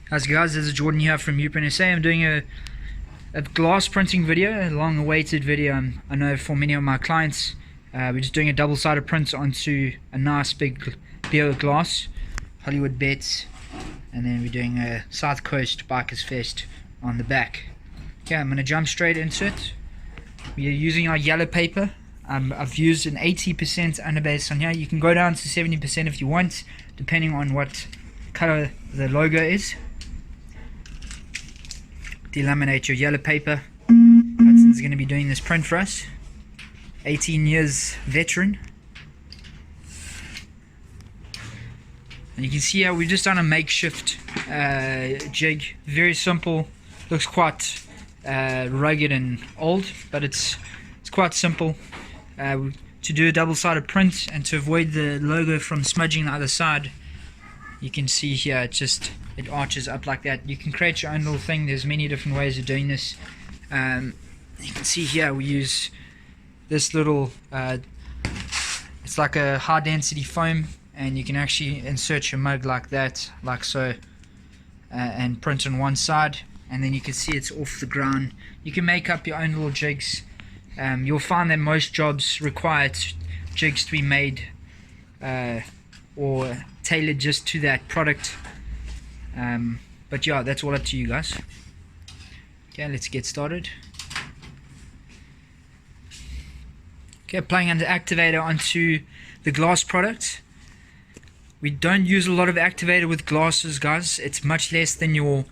How's it guys, this is Jordan here from UPrint SA. I'm doing a glass printing video, a long awaited video. I know for many of my clients, we're just doing a double-sided print onto a nice big beer glass, Hollywood bets, and then we're doing a South Coast Bikers Fest on the back. Okay, I'm going to jump straight into it. We are using our yellow paper. I've used an 80% underbase on here. You can go down to 70% if you want, depending on what color the logo is. Delaminate your yellow paper. Hudson's going to be doing this print for us. 18 years veteran. And you can see how we've just done a makeshift jig. Very simple. Looks quite rugged and old, but it's quite simple. To do a double-sided print and to avoid the logo from smudging the other side, you can see here it arches up like that. You can create your own little thing. There's many different ways of doing this. You can see here we use this little it's like a high density foam, and you can actually insert your mug like that, like so, and print on one side, and then you can see it's off the ground. You can make up your own little jigs. You'll find that most jobs require jigs to be made or tailored just to that product, but yeah, that's all up to you guys. Okay, let's get started. Okay, applying under activator onto the glass product. We don't use a lot of activator with glasses, guys. It's much less than your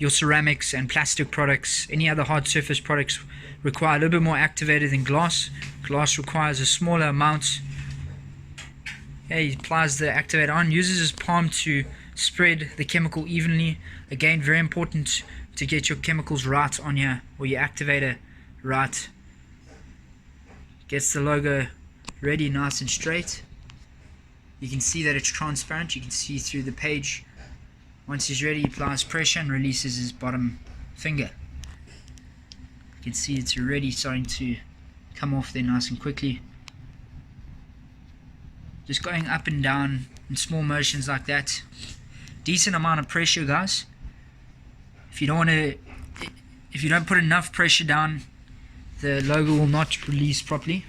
ceramics and plastic products. Any other hard surface products require a little bit more activator than glass. Glass requires a smaller amount. Okay, he applies the activator on, uses his palm to spread the chemical evenly. Again, very important to get your chemicals right on here, or your activator right. Gets the logo ready nice and straight. You can see that it's transparent. You can see through the page. Once he's ready, he applies pressure and releases his bottom finger. You can see it's already starting to come off there nice and quickly. Just going up and down in small motions like that. Decent amount of pressure, guys. If you don't put enough pressure down, the logo will not release properly.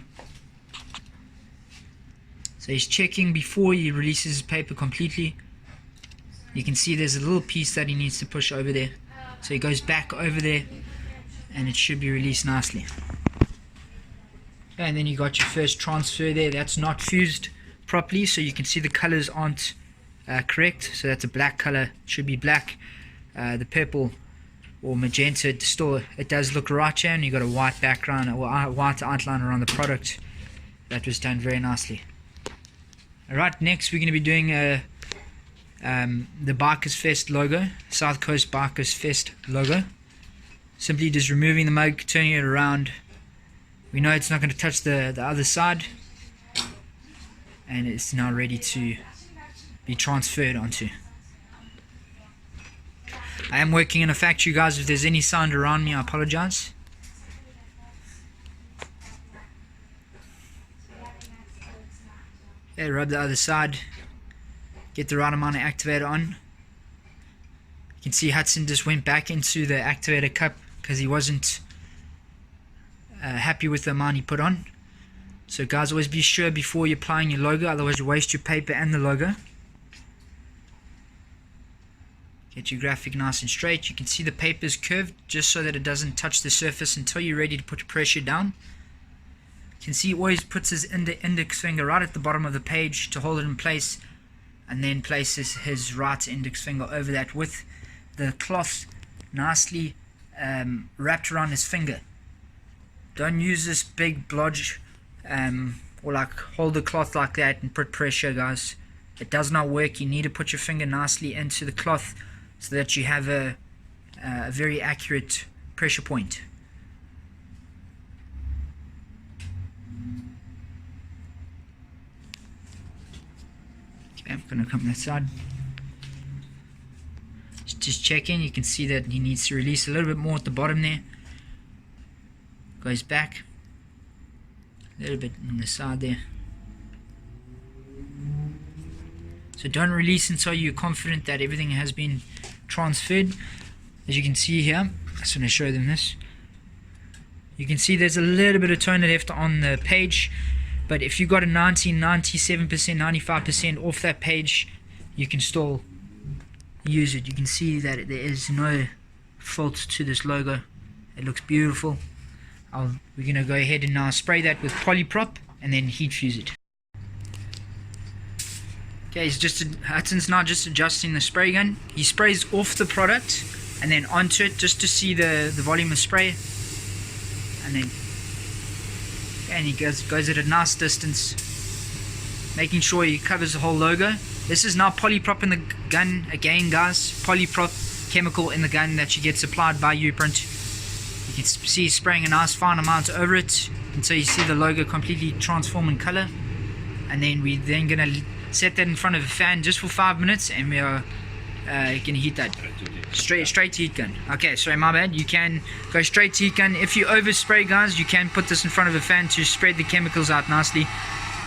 So he's checking before he releases his paper completely. You can see there's a little piece that he needs to push over there. So he goes back over there and it should be released nicely. And then you got your first transfer there. That's not fused properly, so you can see the colors aren't correct. So that's a black color, it should be black. The purple or magenta, it does look right here, and you got a white background or white outline around the product. That was done very nicely. Alright, next we're going to be doing the Bikers Fest logo, South Coast Bikers Fest logo. Simply just removing the mug, turning it around. We know it's not going to touch the other side, and it's now ready to be transferred onto. I am working in a factory, guys. If there's any sound around me, I apologize. Okay, rub the other side. Get the right amount of activator on. You can see Hudson just went back into the activator cup because he wasn't happy with the amount he put on. So guys, always be sure before you're applying your logo, otherwise you waste your paper and the logo. Get your graphic nice and straight. You can see the paper is curved just so that it doesn't touch the surface until you're ready to put pressure down. You can see he always puts his index finger right at the bottom of the page to hold it in place, and then places his right index finger over that with the cloth nicely wrapped around his finger. Don't use this big blodge or like hold the cloth like that and put pressure, guys. It does not work. You need to put your finger nicely into the cloth so that you have a very accurate pressure point. Okay, I'm going to come that side. Just checking. You can see that he needs to release a little bit more at the bottom there. Goes back a little bit on the side there. So don't release until you're confident that everything has been transferred. As you can see here, I'm just going to show them this. You can see there's a little bit of toner left on the page, but if you got a 90, 97%, 95% off that page, you can still use it. You can see that there is no fault to this logo. It looks beautiful. We're going to go ahead and now spray that with polyprop and then heat fuse it. Okay, Hudson's now just adjusting the spray gun. He sprays off the product and then onto it just to see the volume of spray. And he goes at a nice distance, making sure he covers the whole logo. This is now polyprop in the gun again, guys. Polyprop chemical in the gun that you get supplied by UPrint. You can see he's spraying a nice fine amount over it until you see the logo completely transform in color. And then we're then going to set that in front of a fan just for 5 minutes, and we are going to heat that. Straight to heat gun. Okay, sorry, my bad. You can go straight to heat gun. If you overspray, guys, you can put this in front of a fan to spread the chemicals out nicely.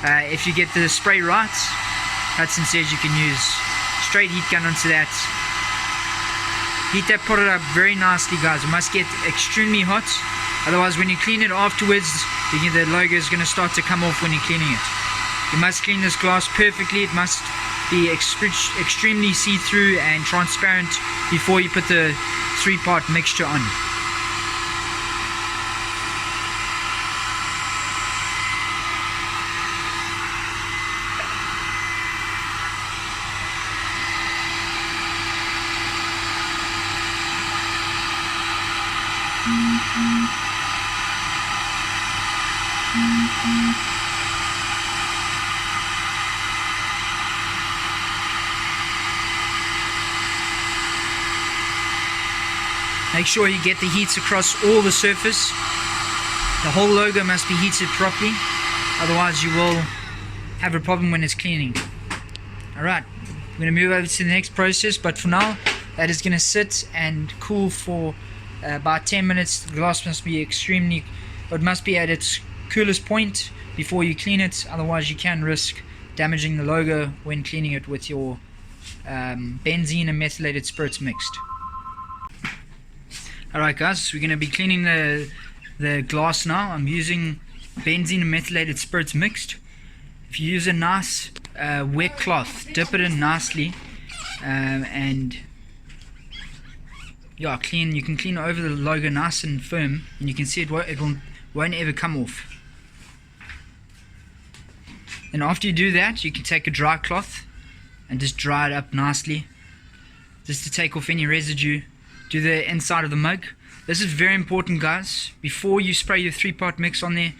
If you get the spray right, Hudson says you can use straight heat gun onto that. Heat that product up very nicely, guys. It must get extremely hot. Otherwise, when you clean it afterwards, the logo is going to start to come off when you're cleaning it. You must clean this glass perfectly. It must be extremely see-through and transparent before you put the 3-part mixture on. Make sure you get the heats across all the surface. The whole logo must be heated properly, otherwise you will have a problem when it's cleaning. Alright, we're going to move over to the next process, but for now that is going to sit and cool for about 10 minutes. The glass must be it must be at its coolest point before you clean it, otherwise you can risk damaging the logo when cleaning it with your benzene and methylated spirits mixed. Alright guys, we're going to be cleaning the glass now. I'm using benzene and methylated spirits mixed. If you use a nice wet cloth, dip it in nicely, and yeah, you can clean over the logo nice and firm, and you can see it won't ever come off. And after you do that, you can take a dry cloth and just dry it up nicely, just to take off any residue. Do the inside of the mug. This is very important, guys. Before you spray your 3-part mix on there,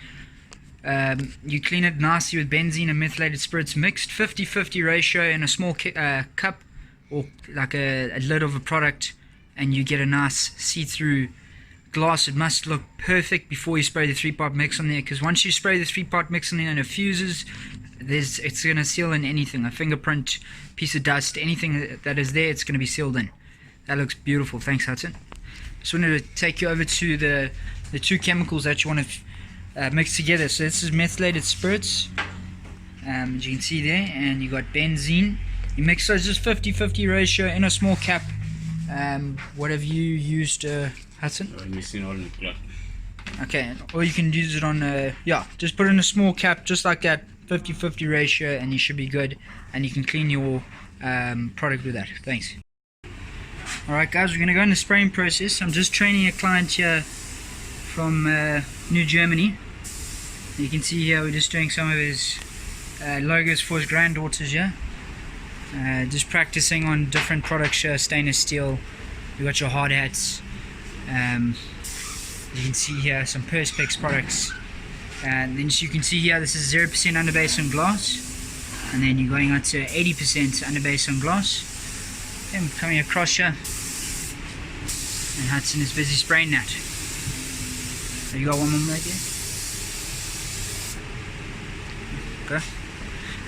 you clean it nicely with benzene and methylated spirits mixed, 50-50 ratio in a small cup or like a lid of a product, and you get a nice see-through glass. It must look perfect before you spray the 3-part mix on there, because once you spray the 3-part mix on there and it fuses, it's going to seal in anything, a fingerprint, piece of dust, anything that is there, it's going to be sealed in. That looks beautiful. Thanks, Hudson. Just wanted to take you over to the 2 chemicals that you want to mix together. So this is methylated spirits, as you can see there, and you got benzene. You mix those just 50-50 ratio in a small cap. What have you used, Hudson? I'm mixing all in the cloth. Okay, or you can use it on yeah, just put it in a small cap just like that, 50-50 ratio, and you should be good, and you can clean your product with that. Thanks. Alright guys, we're going to go in the spraying process. I'm just training a client here from New Germany. You can see here we're just doing some of his logos for his granddaughters here. Just practicing on different products here, stainless steel. You got your hard hats. You can see here some Perspex products. And then you can see here this is 0% underbase on glass. And then you're going on to 80% underbase on glass. And we're coming across here, and Hudson is busy spraying that. Have you got one more right there? Okay.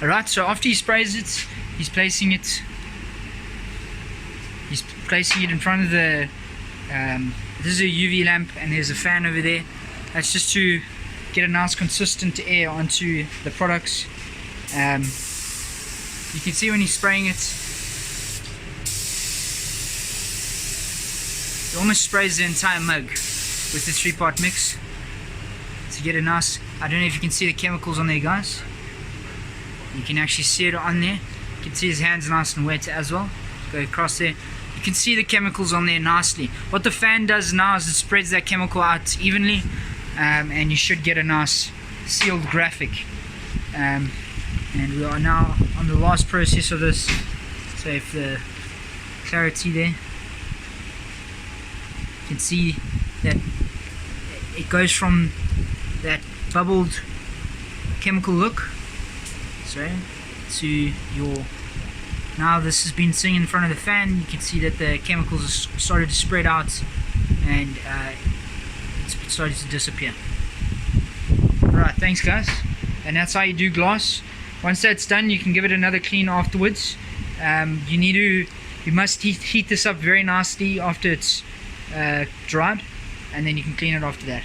Alright, so after he sprays it, he's placing it in front of the this is a UV lamp, and there's a fan over there. That's just to get a nice consistent air onto the products. You can see when he's spraying it, it almost sprays the entire mug with the 3-part mix to get a nice, I don't know if you can see the chemicals on there, guys. You can actually see it on there. You can see his hands nice and wet as well. Go across there. You can see the chemicals on there nicely. What the fan does now is it spreads that chemical out evenly, and you should get a nice sealed graphic. And we are now on the last process of this. So if the clarity there, you can see that it goes from that bubbled chemical look, sorry, to your, now this has been sitting in front of the fan. You can see that the chemicals are started to spread out, and it's started to disappear. Right, thanks guys. And that's how you do glass. Once that's done, you can give it another clean afterwards. You must heat this up very nicely after it's dried, and then you can clean it after that.